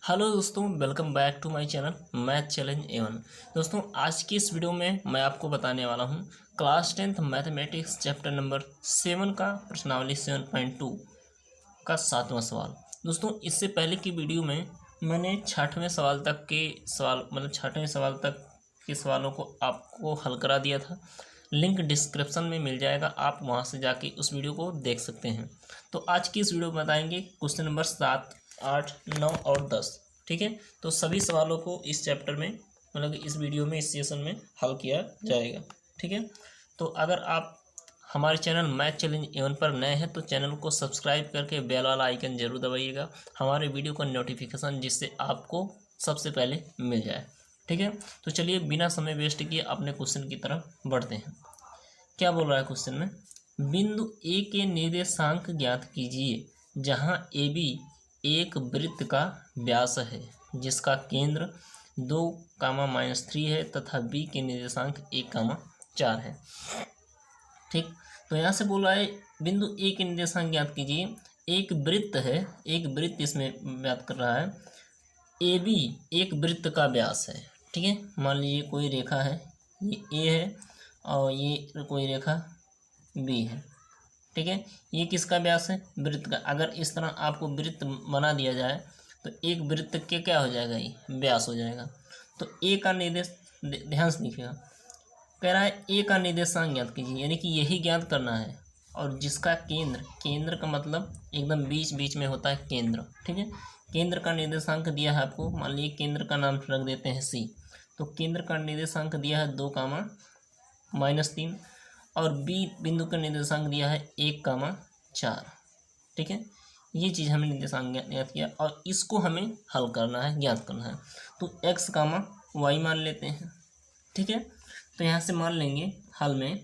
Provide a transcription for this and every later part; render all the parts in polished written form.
Hello दोस्तों, welcome back to my channel math challenge Evan. दोस्तों, आज की इस वीडियो में मैं आपको बताने वाला हूं class 10th mathematics chapter number 7 का प्रश्नावली 7.2 का 7वां सवाल। दोस्तों, इससे पहले की वीडियो में मैंने 6वें सवाल तक के सवाल 6वें सवाल तक के सवालों को आपको हल करा दिया था। लिंक डिस्क्रिप्शन में मिल जाएगा, आप वहां से जाके उस वीडियो को देख सकते हैं। तो आज की इस वीडियो में बताएंगे क्वेश्चन नंबर 7, 8, 9 और 10। ठीक है, तो सभी सवालों को इस चैप्टर में इस वीडियो में, इस सेशन में हल किया जाएगा। ठीक है, तो अगर आप हमारे चैनल मैथ चैलेंज एवन पर नए हैं तो चैनल को सब्सक्राइब करके बेल वाला आइकन जरूर दबाइएगा, हमारे वीडियो का नोटिफिकेशन जिससे आपको सबसे पहले मिल जाए। ठीक है, तो चलिए बिना समय वेस्ट किए अपने क्वेश्चन की तरफ बढ़ते हैं। क्या बोल रहा है क्वेश्चन में, बिंदु ए के निर्देशांक ज्ञात कीजिए जहां ए बी एक वृत्त का व्यास है जिसका केंद्र 2, -3 है तथा बी के निर्देशांक 1, 4 है। ठीक, तो यहाँ से बोल रहा है बिंदु ए के निर्देशांक ज्ञात कीजिए। एक वृत्त है, एक वृत्त इसमें ज्ञात कर रहा है। ए बी एक वृत्त का व्यास है। ठीक है, मान लीजिए कोई रेखा है, ये ए है और ये कोई रेखा बी है। ठीक है, ये किसका व्यास है? वृत्त का। अगर इस तरह आपको वृत्त बना दिया जाए तो एक वृत्त के क्या हो जाएगा? ये व्यास हो जाएगा। तो ए का निर्देश ध्यान से देखिएगा, कह रहा है ए का निर्देशांक ज्ञात कीजिए, यानी कि यही ज्ञात करना है। और जिसका केंद्र, केंद्र का मतलब एकदम बीच बीच में होता है केंद्र। ठीक है, केंद्र का निर्देशांक दिया है आपको, मान लीजिए केंद्र का नाम रख देते हैं सी। तो केंद्र का निर्देशांक दिया है 2, -3 और बी बिंदु का निर्देशांक दिया है 1, 4। ठीक है, ये चीज़ हमें निर्देशांक ज्ञात किया और इसको हमें हल करना है, ज्ञात करना है। तो x, y मान लेते हैं। ठीक है, तो यहाँ से मान लेंगे हल में,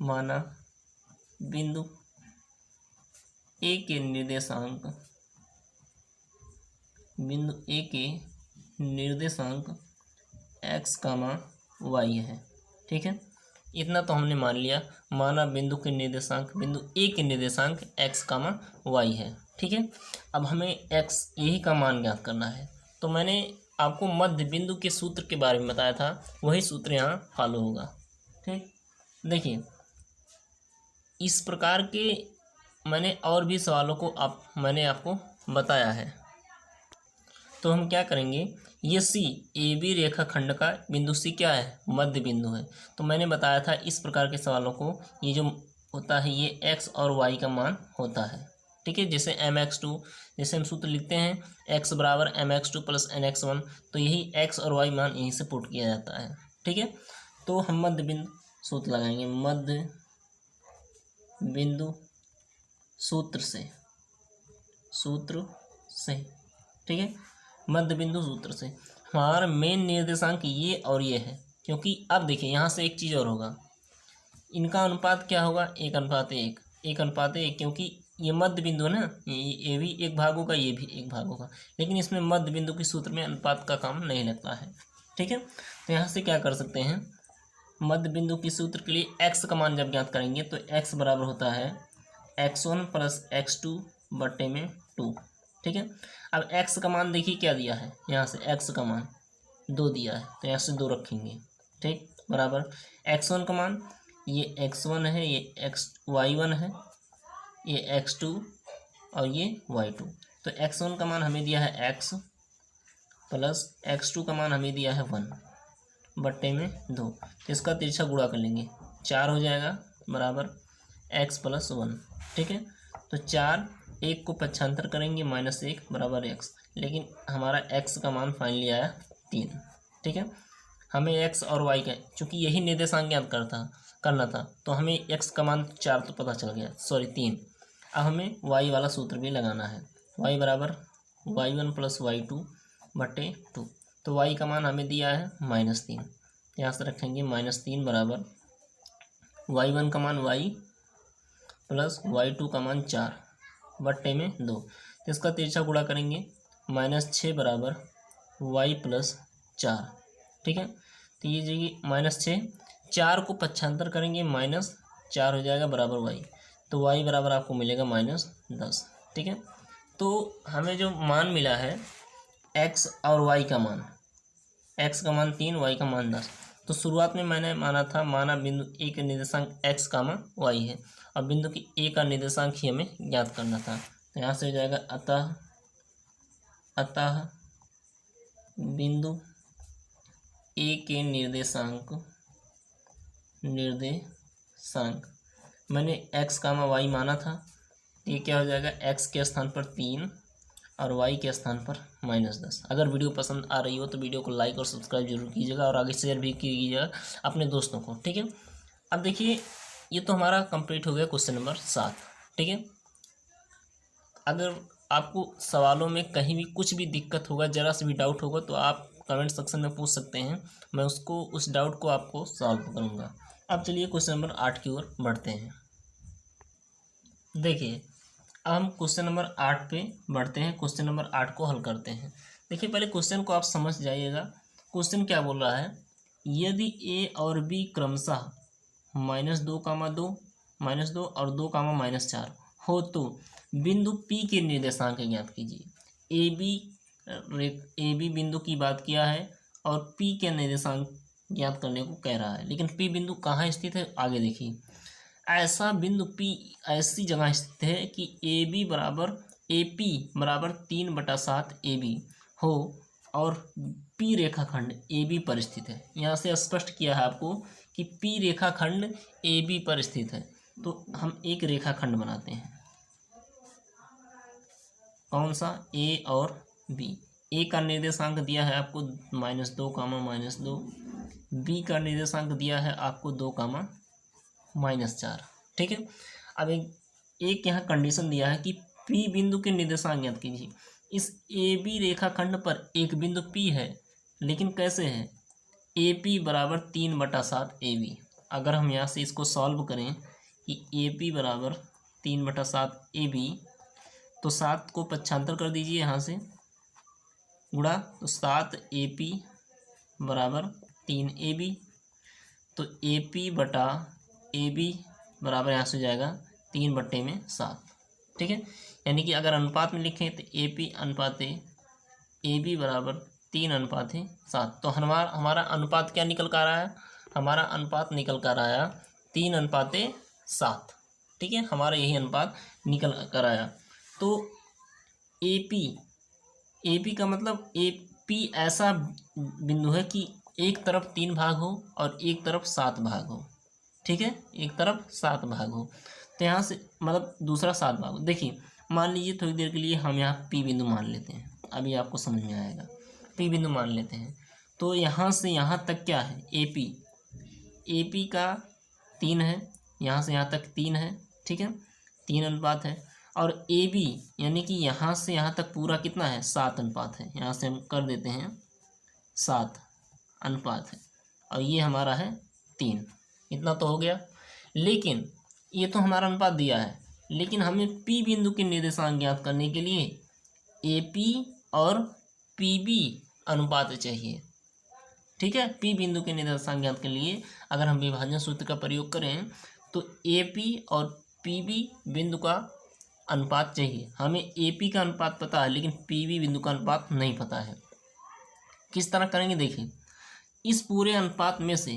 माना बिंदु ए के निर्देशांक, बिंदु ए के निर्देशांक x, y है। ठीक है, इतना तो हमने मान लिया। माना बिंदु के निर्देशांक, बिंदु ए के निर्देशांक x, y है। ठीक है, अब हमें x यही का मान ज्ञात करना है। तो मैंने आपको मध्य बिंदु के सूत्र के बारे में बताया था, वही सूत्र यहाँ फॉलो होगा। ठीक, देखिए इस प्रकार के मैंने और भी सवालों को मैंने आपको बताया है। तो हम क्या करेंगे, ये सी ए बी रेखा खंड का बिंदु सी क्या है? मध्य बिंदु है। तो मैंने बताया था इस प्रकार के सवालों को ये जो होता है ये x और y का मान होता है। ठीक है, जैसे mx2, जैसे हम सूत्र लिखते हैं x बराबर mx2 + nx1, तो यही x और y मान यहीं से पुट किया जाता है। ठीक है, तो हम मध्य बिंदु सूत्र लगाएंगे, मध्य बिंदु सूत्र से, ठीक है, मध्य बिंदु सूत्र से हमारा मेन निर्देशांक ये और ये है। क्योंकि अब देखिए यहाँ से एक चीज़ और होगा, इनका अनुपात क्या होगा? 1:1, 1:1, क्योंकि ये मध्य बिंदु है ना, ये भी एक भाग होगा, ये भी एक भाग होगा। लेकिन इसमें मध्य बिंदु के सूत्र में अनुपात का काम नहीं लगता है। ठीक है, तो यहाँ से क्या कर सकते हैं, मध्य बिंदु के सूत्र के लिए x का मान जब ज्ञात करेंगे तो x बराबर होता है x1 + x2 बटे में 2। ठीक है, अब x का मान देखिए क्या दिया है, यहाँ से x का मान 2 दिया है, तो यहाँ से 2 रखेंगे। ठीक, बराबर x1 का मान, ये x1 है, ये y1 है, ये x2 और ये y2। तो x1 का मान हमें दिया है x प्लस x2 का मान हमें दिया है 1 बट्टे में 2। तो इसका तिरछा गुणा कर लेंगे, 4 हो जाएगा बराबर x + 1। ठीक है, तो 4, 1 को पक्षांतर करेंगे -1 बराबर x, लेकिन हमारा x का मान फाइनली आया 3। ठीक है, हमें x और y का, चूँकि यही निर्देशांक ज्ञात करना था तो हमें x का मान 4 तो पता चल गया, सॉरी 3। अब हमें y वाला सूत्र भी लगाना है, y बराबर y1 + y2 बटे 2। तो y का मान हमें दिया है -3, यहाँ से रखेंगे -3 बराबर y1 का मान y प्लस y2 का मान 4 बट्टे में 2। तो इसका तिरछा गुणा करेंगे, -6 बराबर y + 4। ठीक है, तो ये जगह -6, 4 को पक्षांतर करेंगे -4 हो जाएगा बराबर y, तो y बराबर आपको मिलेगा -10। ठीक है, तो हमें जो मान मिला है x और y का मान, x का मान 3, y का मान 10। तो शुरुआत में मैंने माना बिंदु ए का निर्देशांक x कामा y है और बिंदु की ए का निर्देशांक ही हमें ज्ञात करना था। तो यहाँ से हो जाएगा अतः बिंदु ए के निर्देशांक मैंने x कामा y माना था। ये क्या हो जाएगा, x के स्थान पर 3 और y के स्थान पर -10। अगर वीडियो पसंद आ रही हो तो वीडियो को लाइक और सब्सक्राइब जरूर कीजिएगा और आगे शेयर भी कीजिएगा अपने दोस्तों को, ठीक है। अब देखिए ये तो हमारा कंप्लीट हो गया क्वेश्चन नंबर 7, ठीक है। अगर आपको सवालों में कहीं भी कुछ भी दिक्कत होगा, जरा सा भी डाउट होगा तो आप कमेंट सेक्शन में पूछ सकते हैं, मैं उस डाउट को आपको सॉल्व करूँगा। अब चलिए क्वेश्चन नंबर 8 की ओर बढ़ते हैं। देखिए अब हम क्वेश्चन नंबर 8 पे बढ़ते हैं, क्वेश्चन नंबर 8 को हल करते हैं। देखिए पहले क्वेश्चन को आप समझ जाइएगा। क्वेश्चन क्या बोल रहा है, यदि ए और बी क्रमशः -2, -2 और 2, -4 हो तो बिंदु पी के निर्देशांक ज्ञात कीजिए। ए बी बिंदु की बात किया है और पी के निर्देशांक ज्ञात करने को कह रहा है, लेकिन पी बिंदु कहाँ स्थित है आगे देखिए। ऐसा बिंदु P ऐसी जगह स्थित है कि AB बराबर AP बराबर 3/7 AB हो और P रेखाखंड AB पर स्थित है। यहाँ से स्पष्ट किया है आपको कि P रेखाखंड AB पर स्थित है। तो हम एक रेखाखंड बनाते हैं, कौन सा, A और B। A का निर्देशांक दिया है आपको -2, -2। B का निर्देशांक दिया है आपको 2, -4, ठीक है। अब एक यहाँ कंडीशन दिया है कि P बिंदु के निर्देशांक ज्ञात कीजिए। इस AB रेखाखंड पर एक बिंदु P है, लेकिन कैसे है, AP बराबर 3/7 AB। अगर हम यहाँ से इसको सॉल्व करें कि AP बराबर 3/7 AB, तो 7 को पक्षांतर कर दीजिए यहाँ से गुणा, तो 7 AP बराबर 3 AB। तो AP बटा AB बराबर यहाँ से हो जाएगा 3/7, ठीक है। यानी कि अगर अनुपात में लिखें तो AP अनुपात AB बराबर 3/7। तो हमारा अनुपात क्या निकल कर आया, हमारा अनुपात निकल कर आया 3/7, ठीक है। हमारा यही अनुपात निकल कर आया। तो AP का मतलब AP ऐसा बिंदु है कि एक तरफ 3 भाग हो और एक तरफ 7 भाग हो, ठीक है, एक तरफ 7 भाग हो। तो यहाँ से मतलब दूसरा 7 भाग हो। देखिए मान लीजिए थोड़ी देर के लिए हम यहाँ P बिंदु मान लेते हैं, अभी आपको समझ में आएगा। P बिंदु मान लेते हैं तो यहाँ से यहाँ तक क्या है, AP का 3 है, यहाँ से यहाँ तक 3 है, ठीक है, 3 अनुपात है। और AB यानी कि यहाँ से यहाँ तक पूरा कितना है, 7 अनुपात है। यहाँ से हम कर देते हैं 7 अनुपात है और ये हमारा है 3। इतना तो हो गया। लेकिन ये तो हमारा अनुपात दिया है, लेकिन हमें P बिंदु के निर्देशांक ज्ञात करने के लिए AP और PB अनुपात चाहिए, ठीक है। P बिंदु के निर्देशांक ज्ञात के लिए अगर हम विभाजन सूत्र का प्रयोग करें तो AP और PB बिंदु का अनुपात चाहिए। हमें AP का अनुपात पता है, लेकिन PB बिंदु का अनुपात नहीं पता है। किस तरह करेंगे, देखिए इस पूरे अनुपात में से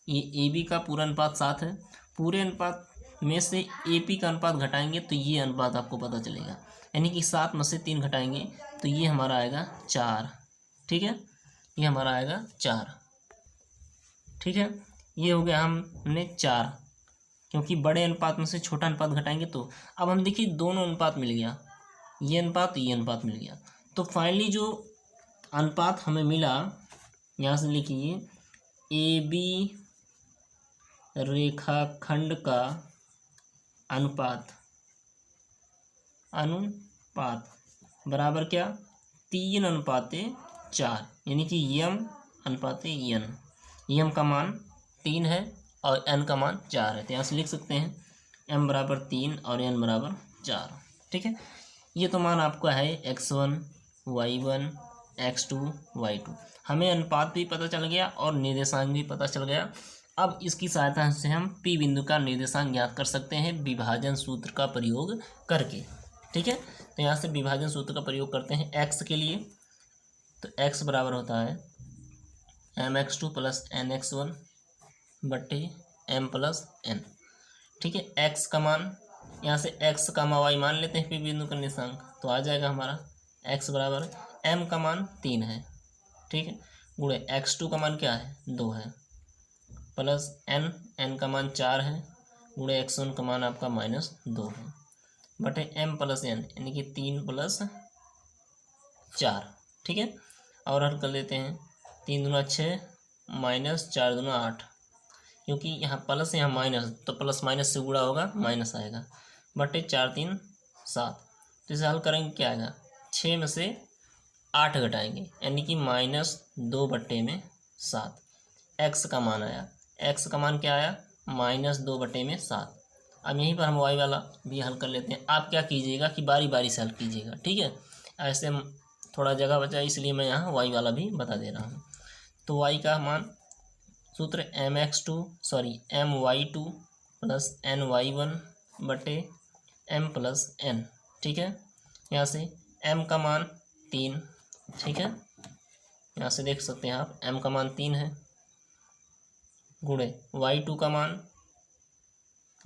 ये AB का पूरा अनुपात 7 है, पूरे अनुपात में से AP का अनुपात घटाएंगे तो ये अनुपात आपको पता चलेगा। यानी कि 7 में से 3 घटाएंगे तो ये हमारा आएगा 4, ठीक है, ये हमारा आएगा 4, ठीक है। ये हो गया हमने 4, क्योंकि बड़े अनुपात में से छोटा अनुपात घटाएंगे तो। अब हम देखिए दोनों अनुपात मिल गया, ये अनुपात मिल गया। तो फाइनली जो अनुपात हमें मिला, यहाँ से लिखिए AB रेखाखंड का अनुपात बराबर क्या, 3/4, यानी कि M/N। M का मान 3 है और N का मान 4 है। तो यहाँ से लिख सकते हैं M बराबर 3 और N बराबर 4, ठीक है। ये तो मान आपका है x1, y1, x2, y2। हमें अनुपात भी पता चल गया और निर्देशांक भी पता चल गया। अब इसकी सहायता से हम P बिंदु का निर्देशांक ज्ञात कर सकते हैं विभाजन सूत्र का प्रयोग करके। ठीक है। तो यहाँ से विभाजन सूत्र का प्रयोग करते हैं एक्स के लिए। तो एक्स बराबर होता है mx2 प्लस nx1 बटे m प्लस n। ठीक है, एक्स का मान यहाँ से x कामा y मान लेते हैं, फिर बिंदु का निर्देशांक तो आ जाएगा हमारा x बराबर m का मान 3 है, ठीक है, गुणे x2 का मान क्या है 2 है, प्लस n का मान 4 है, गुणे x1 का मान आपका -2 है, बटे m प्लस n यानी कि 3 प्लस 4। ठीक है, और हल कर लेते हैं। 3 दूना 6 माइनस 4 दूना 8, क्योंकि यहाँ प्लस यहाँ माइनस तो प्लस माइनस से गुणा होगा माइनस आएगा, बटे 4 3 7। तो इसे हल करेंगे क्या आएगा, 6 में से 8 घटाएंगे यानी कि -2 बट्टे में 7। एक्स का मान आया, एक्स का मान क्या आया -2 बट्टे में 7। अब यहीं पर हम वाई वाला भी हल कर लेते हैं। आप क्या कीजिएगा कि बारी बारी से हल कीजिएगा, ठीक है, ऐसे थोड़ा जगह बचा इसलिए मैं यहाँ वाई वाला भी बता दे रहा हूँ। तो वाई का मान सूत्र my2 प्लस ny1 बटे m प्लस n। ठीक है, यहाँ से m का मान 3, ठीक है, यहाँ से देख सकते हैं आप m का मान 3 है, गुणे y2 का मान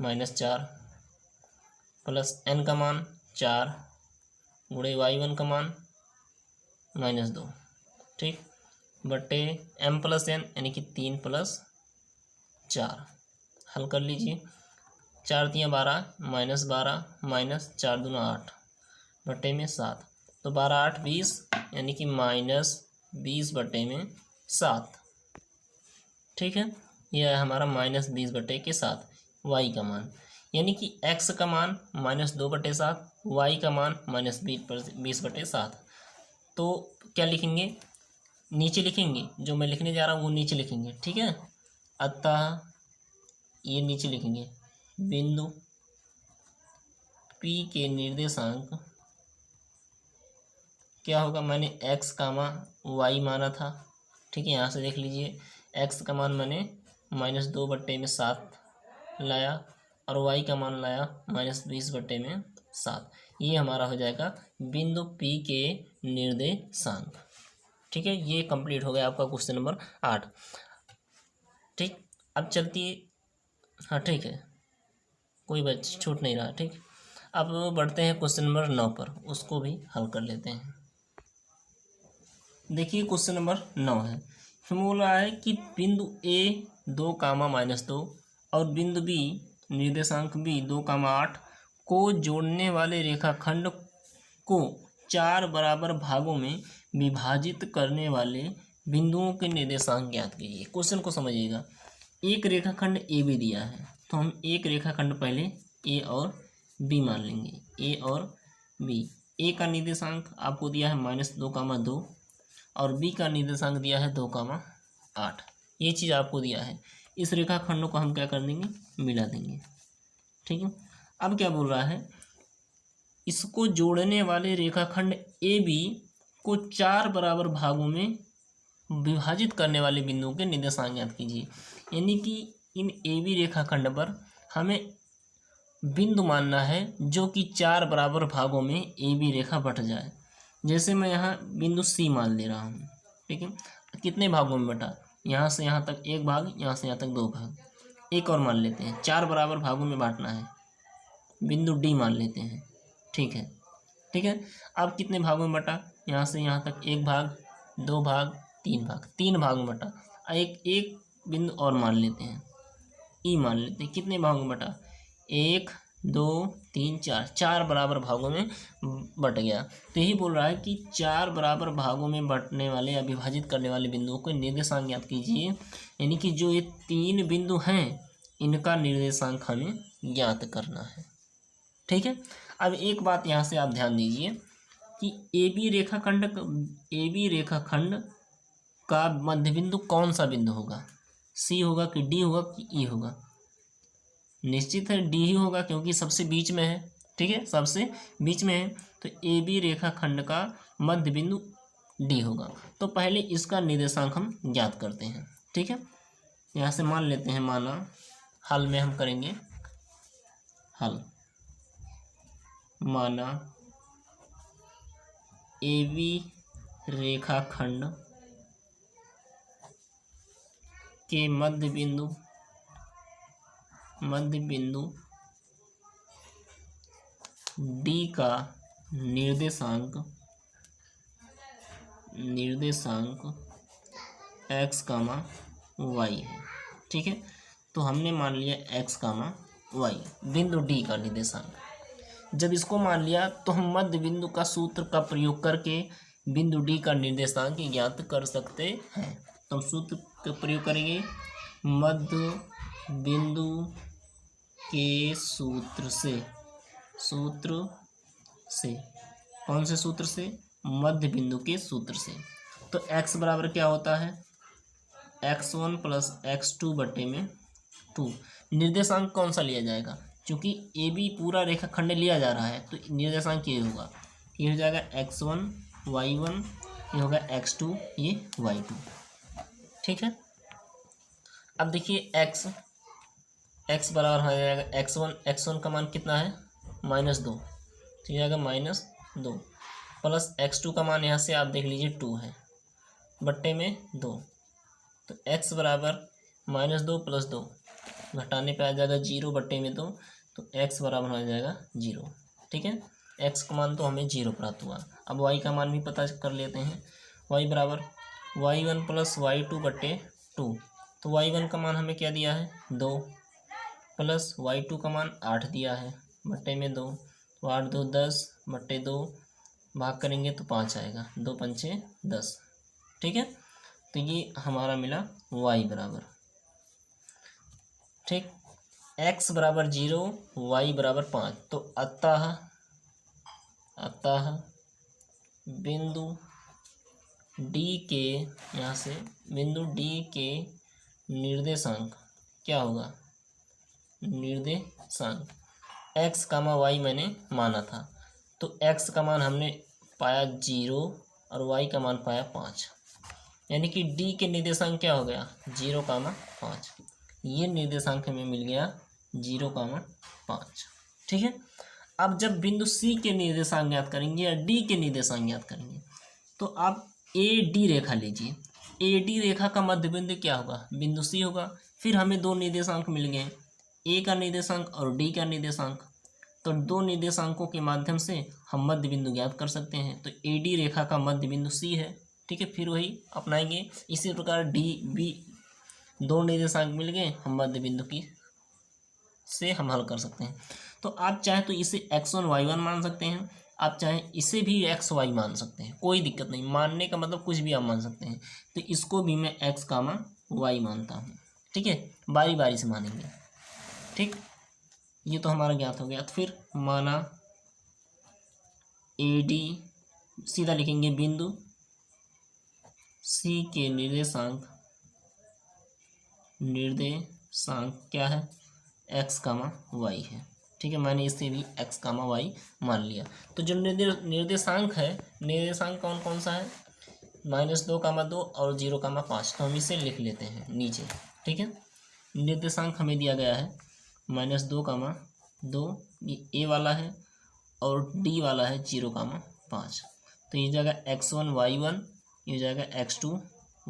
-4 प्लस n का मान 4 गुणे y1 का मान -2, ठीक, बटे m प्लस n यानी कि 3 प्लस 4। हल कर लीजिए, 4 तियाँ 12 -12 माइनस 4 दूना 8 बटे में 7, तो 12 8 20 यानी कि -20 बटे में 7। ठीक है, यह है हमारा -20 बटे के 7 वाई का मान, यानी कि एक्स का मान -2 बटे 7, वाई का मान -20 बटे 7। तो क्या लिखेंगे, नीचे लिखेंगे, जो मैं लिखने जा रहा हूँ वो नीचे लिखेंगे, ठीक है। अतः ये नीचे लिखेंगे बिंदु P के निर्देशांक क्या होगा, मैंने x कामा y माना था, ठीक है, यहाँ से देख लीजिए x का मान मैंने -2 बट्टे में 7 लाया और y का मान लाया -20 बट्टे में 7। ये हमारा हो जाएगा बिंदु P के निर्देशांक। ठीक है, ये कंप्लीट हो गया आपका क्वेश्चन नंबर 8। ठीक, अब चलती है, हाँ ठीक है, कोई बच छूट नहीं रहा, ठीक। अब बढ़ते हैं क्वेश्चन नंबर 9 पर, उसको भी हल कर लेते हैं। देखिए क्वेश्चन नंबर 9 है, इसमें बोल रहा है कि बिंदु A 2, -2 और बिंदु B निर्देशांक B 2, 8 को जोड़ने वाले रेखाखंड को 4 बराबर भागों में विभाजित करने वाले बिंदुओं के निर्देशांक ज्ञात कीजिए। क्वेश्चन को समझिएगा, एक रेखाखंड ए बी दिया है, तो हम एक रेखाखंड पहले ए और बी मान लेंगे, ए और बी। ए का निर्देशांक आपको दिया है -2, 2 और बी का निर्देशांक दिया है 2, 8। ये चीज़ आपको दिया है, इस रेखाखंडों को हम क्या कर देंगे, मिला देंगे। ठीक है, अब क्या बोल रहा है, इसको जोड़ने वाले रेखाखंड ए बी को 4 बराबर भागों में विभाजित करने वाले बिंदुओं के निर्देशांक ज्ञात कीजिए। यानी कि इन ए बी रेखाखंड पर हमें बिंदु मानना है जो कि 4 बराबर भागों में ए बी रेखा बट जाए। जैसे मैं यहाँ बिंदु सी मान ले रहा हूँ, ठीक है, कितने भागों में बटा, यहाँ से यहाँ तक 1 भाग, यहाँ से यहाँ तक 2 भाग। एक और मान लेते हैं, 4 बराबर भागों में बांटना है, बिंदु डी मान लेते हैं, ठीक है। ठीक है, अब कितने भागों में बटा, यहाँ से यहाँ तक 1 भाग, 2 भाग, 3 भाग, 3 भागों में बटा। एक बिंदु और मान लेते हैं, ई मान लेते हैं, कितने भागों में बटा, 1 2 3 4, 4 बराबर भागों में बट गया। तो यही बोल रहा है कि 4 बराबर भागों में बंटने वाले या विभाजित करने वाले बिंदुओं को निर्देशांक ज्ञात कीजिए। यानी कि जो ये 3 बिंदु हैं इनका निर्देशांक हमें ज्ञात करना है। ठीक है, अब एक बात यहाँ से आप ध्यान दीजिए कि ए बी रेखाखंड का मध्य बिंदु कौन सा बिंदु होगा, सी होगा कि डी होगा कि ई होगा। निश्चित है डी ही होगा, क्योंकि सबसे बीच में है। ठीक है, सबसे बीच में है, तो ए बी रेखाखंड का मध्य बिंदु डी होगा। तो पहले इसका निर्देशांक हम ज्ञात करते हैं। ठीक है, यहाँ से मान लेते हैं, माना हल में हम करेंगे हल, माना ए बी रेखाखंड के मध्य बिंदु डी का निर्देशांक एक्स कामा वाई है। ठीक है, तो हमने मान लिया एक्स कामा वाई बिंदु डी का निर्देशांक। जब इसको मान लिया तो हम मध्य बिंदु का सूत्र का प्रयोग करके बिंदु डी का निर्देशांक ज्ञात कर सकते हैं। तो हम सूत्र का प्रयोग करेंगे, मध्य बिंदु के सूत्र से कौन से सूत्र से? मध्य बिंदु के सूत्र से। तो x बराबर क्या होता है? x1 प्लस x2 बटे में 2। निर्देशांक कौन सा लिया जाएगा? क्योंकि ए बी पूरा रेखाखंड लिया जा रहा है तो निर्देशांक ये होगा, ये हो जाएगा x1 y1, ये होगा x2, ये y2। ठीक है, अब देखिए x बराबर हो जाएगा x1 का मान कितना है? -2, तो ये आएगा -2 प्लस x2 का मान यहाँ से आप देख लीजिए 2 है बट्टे में 2, तो x बराबर -2 + 2 घटाने पे आ जाएगा 0 बट्टे में 2, तो x बराबर हो जाएगा 0। ठीक है, x का मान तो हमें 0 प्राप्त हुआ। अब y का मान भी पता कर लेते हैं, y बराबर y1 + y2 बट्टे 2, तो y1 का मान हमें क्या दिया है? 2 प्लस y2 का मान 8 दिया है बट्टे में 2, तो 8 2 10 बट्टे 2 भाग करेंगे तो 5 आएगा, 2 पंचे 10। ठीक है, तो ये हमारा मिला y बराबर। ठीक, x बराबर 0, y बराबर 5, तो अतः बिंदु D के यहाँ से बिंदु D के निर्देशांक क्या होगा? निर्देशांक x कामा y मैंने माना था, तो x का मान हमने पाया 0 और y का मान पाया 5, यानी कि D के निर्देशांक क्या हो गया? 0,5। ये निर्देशांक हमें मिल गया 0,5। ठीक है, अब जब बिंदु C के निर्देशांक ज्ञात करेंगे या D के निर्देशांक ज्ञात करेंगे तो आप AD रेखा लीजिए। AD रेखा का मध्य बिंदु क्या होगा? बिंदु C होगा। फिर हमें दो निर्देशांक मिल गए, A का निर्देशांक और D का निर्देशांक, तो दो निर्देशांकों के माध्यम से हम मध्य बिंदु ज्ञात कर सकते हैं। तो AD रेखा का मध्य बिंदु C है। ठीक है, फिर वही अपनाएंगे। इसी प्रकार DB दो निर्देशांक मिल गए, हम मध्य बिंदु की से हम हल कर सकते हैं। तो आप चाहे तो इसे x1 y1 मान सकते हैं, आप चाहे इसे भी xy मान सकते हैं, कोई दिक्कत नहीं। मानने का मतलब कुछ भी आप मान सकते हैं। तो इसको भी मैं x, y मानता हूँ। ठीक है, बारी बारी से मानेंगे। ठीक, ये तो हमारा ज्ञात हो गया। तो फिर माना AD, सीधा लिखेंगे बिंदु C के निर्देशांक क्या है? x, y है। ठीक है, मैंने इसे भी x, y मान लिया। तो जो निर्देशांक है, निर्देशांक कौन कौन सा है? -2,2 और 0,5। तो हम इसे लिख लेते हैं नीचे। ठीक है, निर्देशांक हमें दिया गया है -2,2, ये A वाला है और D वाला है 0,5। तो ये जाएगा x1 y1, ये जाएगा x2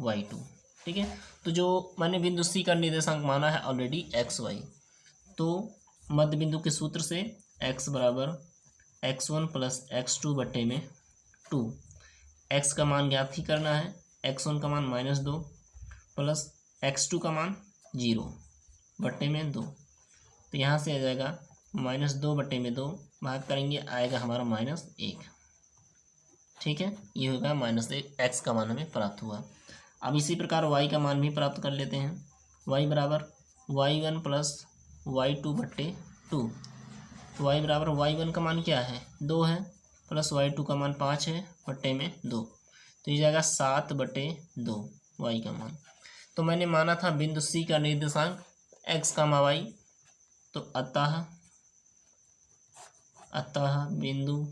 y2। ठीक है, तो जो मैंने बिंदु C का निर्देशांक माना है ऑलरेडी xy, तो मध्य बिंदु के सूत्र से x बराबर x1 + x2 बटे में 2। x का मान ज्ञात ही करना है, x1 का मान -2 प्लस x2 का मान 0 बटे में 2। तो यहाँ से आ जाएगा -2 बटे में 2, भाग करेंगे आएगा हमारा -1। ठीक है, ये होगा -1। x का मान हमें प्राप्त हुआ। अब इसी प्रकार y का मान भी प्राप्त कर लेते हैं। y बराबर y1 + y2 बटे 2। तो y बराबर y1 का मान क्या है? 2 है, प्लस y2 का मान 5 है बटे में 2। तो ये जाएगा 7 बटे 2 y का मान। तो मैंने माना था बिंदु C का निर्देशांक x, y, तो अतः बिंदु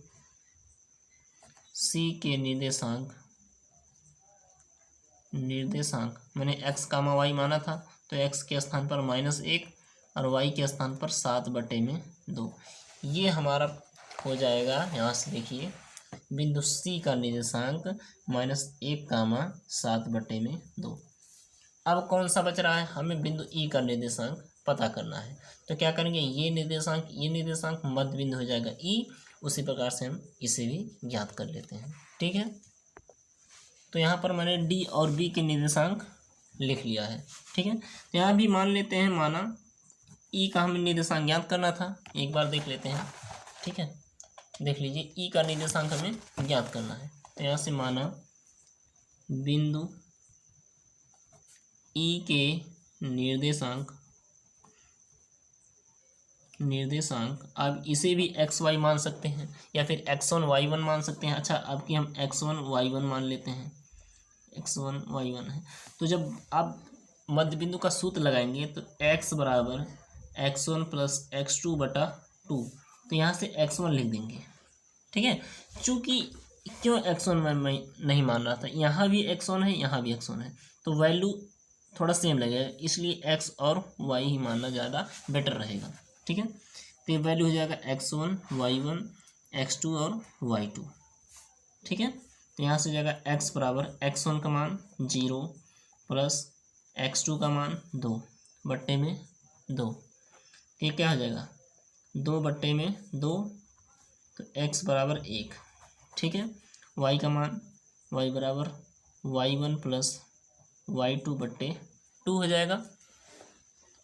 C के निर्देशांक मैंने x, y माना था, तो x के स्थान पर -1 और y के स्थान पर 7 बटे में 2। ये हमारा हो जाएगा। यहाँ से देखिए बिंदु सी का निर्देशांक -1, 7/2। अब कौन सा बच रहा है, हमें बिंदु ई का निर्देशांक पता करना है। तो क्या करेंगे, ये निर्देशांक मध्य बिंदु हो जाएगा ई, उसी प्रकार से हम इसे भी ज्ञात कर लेते हैं। ठीक है, तो यहाँ पर मैंने डी और बी के निर्देशांक लिख लिया है। ठीक है, तो यहाँ भी मान लेते हैं, माना ई का हमें निर्देशांक ज्ञात करना था, एक बार देख लेते हैं। ठीक है, देख लीजिए, ई का निर्देशांक हमें ज्ञात करना है। तो यहाँ से माना बिंदु ई के निर्देशांक अब इसे भी एक्स वाई मान सकते हैं या फिर x1 y1 मान सकते हैं। अच्छा, अब कि हम x1 y1 मान लेते हैं, x1 y1 है। तो जब आप मध्य बिंदु का सूत्र लगाएंगे तो x बराबर x1 + x2/2, तो यहाँ से x1 लिख देंगे। ठीक है, चूँकि क्यों x1 मैं नहीं मान रहा था, यहाँ भी x1 है, यहाँ भी x1 है, तो वैल्यू थोड़ा सेम लगेगा, इसलिए x और y ही मानना ज़्यादा बेटर रहेगा। ठीक है, तो ये वैल्यू हो जाएगा x1 y1 x2 और y2। ठीक है, तो यहाँ से हो जाएगा x बराबर x1 का मान 0 + x2 का मान 2/2। ये क्या हो जाएगा, 2/2, तो x बराबर 1। ठीक है, y का मान y बराबर y1 + y2/2 हो जाएगा,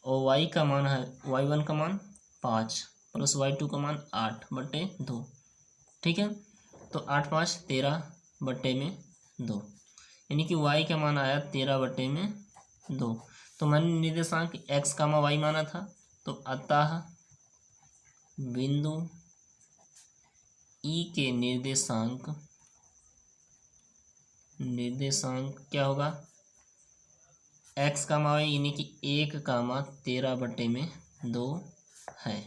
और y का मान है y1 का मान 5 + y2 का मान 8/2। ठीक है, तो 8 × 5 = 13/2, यानी कि y का मान आया 13/2। तो मैंने निर्देशांक x, y माना था, तो अतः बिंदु ई के निर्देशांक क्या होगा, x, y, यानी कि 1, 13/2 है।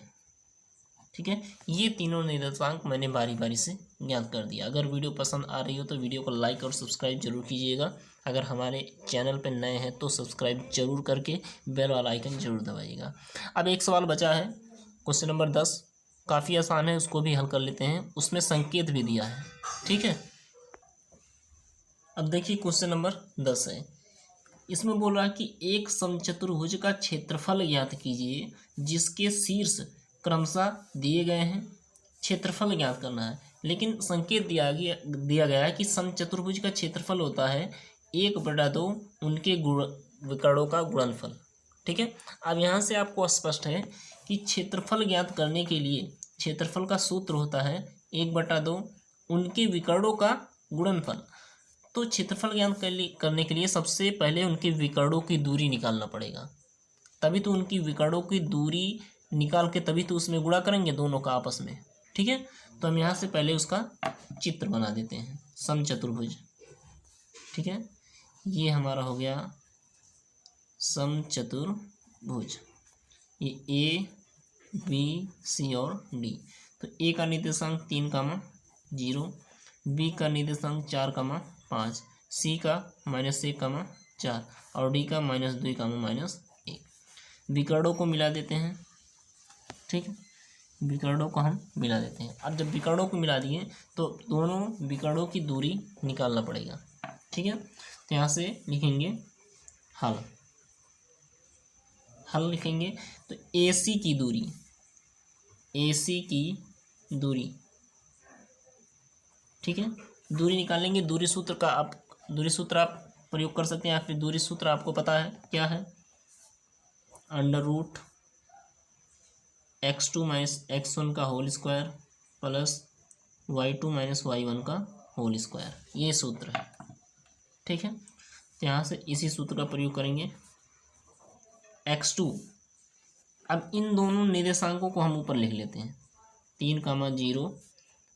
ठीक है, ये तीनों निर्देशांक मैंने बारी बारी से ज्ञात कर दिया। अगर वीडियो पसंद आ रही हो तो वीडियो को लाइक और सब्सक्राइब जरूर कीजिएगा। अगर हमारे चैनल पर नए हैं तो सब्सक्राइब जरूर करके बेल वाला आइकन जरूर दबाइएगा। अब एक सवाल बचा है, क्वेश्चन नंबर 10, काफ़ी आसान है, उसको भी हल कर लेते हैं। उसमें संकेत भी दिया है। ठीक है, अब देखिए क्वेश्चन नंबर 10 है, इसमें बोल रहा है कि एक समचतुर्भुज का क्षेत्रफल ज्ञात कीजिए जिसके शीर्ष क्रमशः दिए गए हैं। क्षेत्रफल ज्ञात करना है, लेकिन संकेत दिया गया है कि समचतुर्भुज का क्षेत्रफल होता है 1/2 उनके विकर्णों का गुणनफल। ठीक है, अब यहाँ से आपको स्पष्ट है कि क्षेत्रफल ज्ञात करने के लिए क्षेत्रफल का सूत्र होता है 1/2 उनके विकर्णों का गुणनफल। तो क्षेत्रफल ज्ञात करने के लिए सबसे पहले उनके विकर्णों की दूरी निकालना पड़ेगा, तभी तो उनकी विकर्णों की दूरी निकाल के तभी तो उसमें गुणा करेंगे दोनों का आपस में। ठीक है, तो हम यहाँ से पहले उसका चित्र बना देते हैं, समचतुर्भुज। ठीक है, ये हमारा हो गया समचतुर्भुज, ये ए बी सी और डी। तो ए का निर्देशांक 3, 0, बी का निर्देशांक 4, 5, सी का -1, 4 और डी का -2, -1। विकर्णों को मिला देते हैं। ठीक है, विकर्णों को हम मिला देते हैं। अब जब विकर्णों को मिला दिए तो दोनों विकर्णों की दूरी निकालना पड़ेगा। ठीक है, तो यहाँ से लिखेंगे हल लिखेंगे। तो AC की दूरी, ठीक है, दूरी निकालेंगे। दूरी सूत्र आप प्रयोग कर सकते हैं, या फिर दूरी सूत्र आपको पता है क्या है, √x2 - x1 का whole square plus y2 - y1 का होल स्क्वायर, ये सूत्र है। ठीक है, तो यहाँ से इसी सूत्र का प्रयोग करेंगे। x2, अब इन दोनों निर्देशांकों को हम ऊपर लिख लेते हैं, 3, 0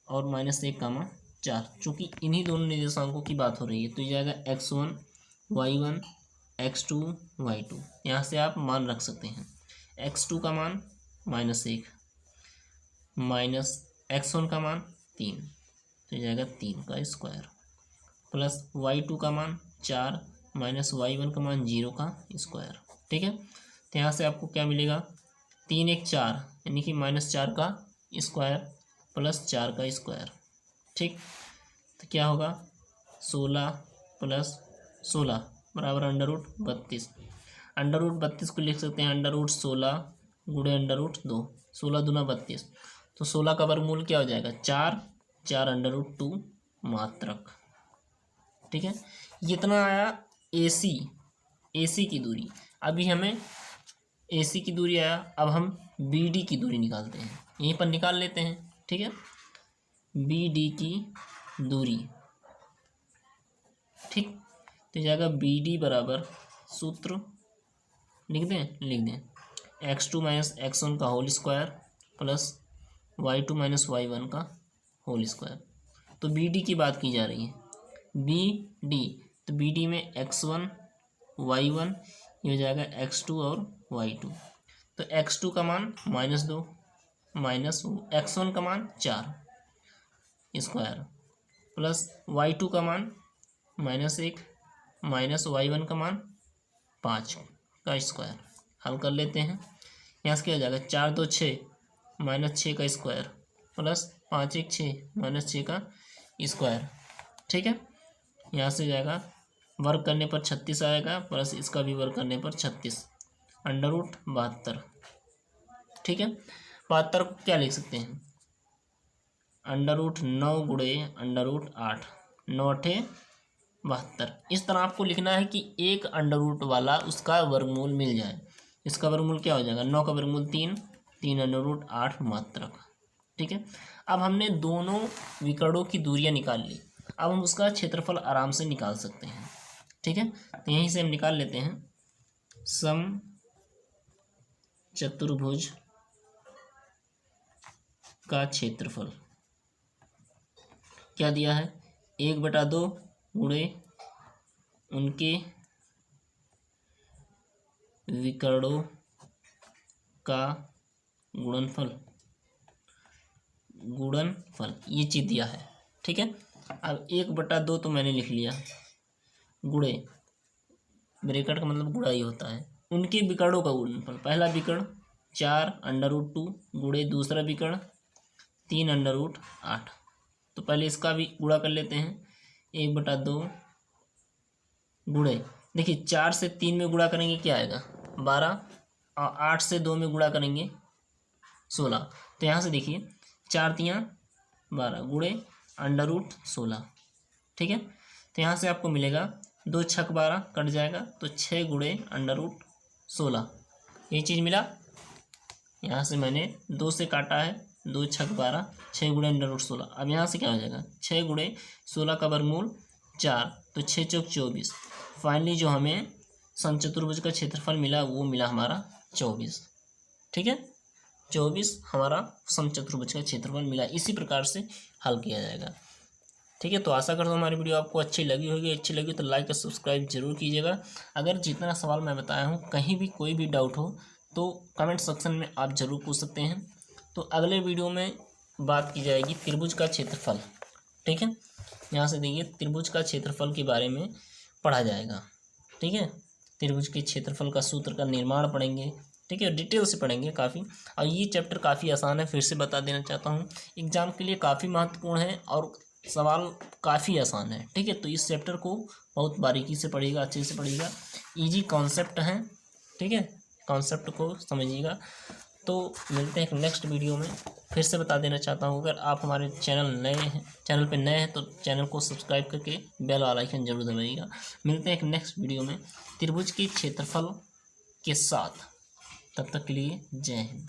और -1, 4। चूँकि इन्हीं दोनों निर्देशांकों की बात हो रही है तो ये जाएगा x1 y1 x2 y2। यहाँ से आप मान रख सकते हैं, x2 का मान -1 माइनस x1 का मान 3, तो ये जाएगा 3 का स्क्वायर प्लस y2 का मान 4 माइनस y1 का मान 0 का स्क्वायर। ठीक है, तो यहाँ से आपको क्या मिलेगा, 3 1 4 यानी कि -4 का स्क्वायर प्लस 4 का स्क्वायर। ठीक, तो क्या होगा 16 + 16 बराबर √32। √32 को लिख सकते हैं √16 गुणे √2, 16 दूना 32। तो 16 का वर्गमूल क्या हो जाएगा 4, 4 √2 मात्रक। ठीक है, इतना आया AC की दूरी। अभी हमें AC की दूरी आया, अब हम BD की दूरी निकालते हैं, यहीं पर निकाल लेते हैं। ठीक है, BD की दूरी, ठीक, तो जाएगा BD बराबर, सूत्र लिख दें x2 - x1 का whole square plus y2 - y1 का होल स्क्वायर। तो BD की बात की जा रही है, BD, तो BD में x1 y1 ये हो जाएगा x2 और y2। तो x2 का मान -2 माइनस x1 का मान 4 स्क्वायर प्लस y2 का मान -1 माइनस y1 का मान 5 का स्क्वायर। हल कर लेते हैं, यहाँ से क्या हो जाएगा 4 2 6 -6 का स्क्वायर प्लस 5 1 6 -6 का स्क्वायर। ठीक है, यहाँ से जाएगा वर्ग करने पर 36 आएगा, प्लस इसका भी वर्ग करने पर 36 √72। ठीक है, 72 को क्या लिख सकते हैं √9 गुणे √8, 9 8 72। इस तरह आपको लिखना है कि एक अंडर वाला उसका वर्गमूल मिल जाए। इसका वर्गमूल क्या हो जाएगा 9 का वर्गमूल 3, 3 √8 मात्रक। ठीक है, अब हमने दोनों विकर्णों की दूरियां निकाल ली, अब हम उसका क्षेत्रफल आराम से निकाल सकते हैं। ठीक है, तो यहीं से हम निकाल लेते हैं, समचतुर्भुज का क्षेत्रफल क्या दिया है 1/2 गुणे उनके विकर्णों का गुणनफल ये चीज दिया है। ठीक है, अब 1/2 तो मैंने लिख लिया, गुणे ब्रैकेट का मतलब गुणा ही होता है, उनके विकर्णों का गुणनफल। पहला विकर्ण 4 √2 गुणे दूसरा विकर्ण 3 √8। तो पहले इसका भी गुणा कर लेते हैं, 1/2 गुणे, देखिए 4 से 3 में गुणा करेंगे क्या आएगा 12, और 8 से 2 में गुणा करेंगे 16। तो यहाँ से देखिए 4 3 12 गुणे √16। ठीक है, तो यहाँ से आपको मिलेगा 2 6 12 कट जाएगा, तो 6 गुणे √16 ये चीज़ मिला। यहाँ से मैंने 2 से काटा है, 2 6 12 6 गुणे √16। अब यहाँ से क्या हो जाएगा 6 गुणे 16 का वर्गमूल 4, तो 6 चौक 24। फाइनली जो हमें समचतुर्भुज का क्षेत्रफल मिला वो मिला हमारा 24। ठीक है, 24 हमारा समचतुर्भुज का क्षेत्रफल मिला। इसी प्रकार से हल किया जाएगा। ठीक है, तो आशा करता हूँ हमारी वीडियो आपको अच्छी लगी होगी। अच्छी लगी तो लाइक और सब्सक्राइब जरूर कीजिएगा। अगर जितना सवाल मैं बताया हूँ कहीं भी कोई भी डाउट हो तो कमेंट सेक्शन में आप ज़रूर पूछ सकते हैं। तो अगले वीडियो में बात की जाएगी त्रिभुज का क्षेत्रफल। ठीक है, यहाँ से देखिए त्रिभुज का क्षेत्रफल के बारे में पढ़ा जाएगा। ठीक है, त्रिभुज के क्षेत्रफल का सूत्र का निर्माण पढ़ेंगे। ठीक है, डिटेल से पढ़ेंगे काफ़ी, और ये चैप्टर काफ़ी आसान है, फिर से बता देना चाहता हूँ, एग्जाम के लिए काफ़ी महत्वपूर्ण है और सवाल काफ़ी आसान है। ठीक है, तो इस चैप्टर को बहुत बारीकी से पढ़िएगा, अच्छे से पढ़िएगा, इजी कॉन्सेप्ट हैं। ठीक है, कॉन्सेप्ट को समझिएगा। तो मिलते हैं एक नेक्स्ट वीडियो में। फिर से बता देना चाहता हूँ, अगर आप हमारे चैनल पे नए हैं तो चैनल को सब्सक्राइब करके बेल वाला आइकन जरूर दबाइएगा। मिलते हैं एक नेक्स्ट वीडियो में त्रिभुज के क्षेत्रफल के साथ, तब तक के लिए जय हिंद।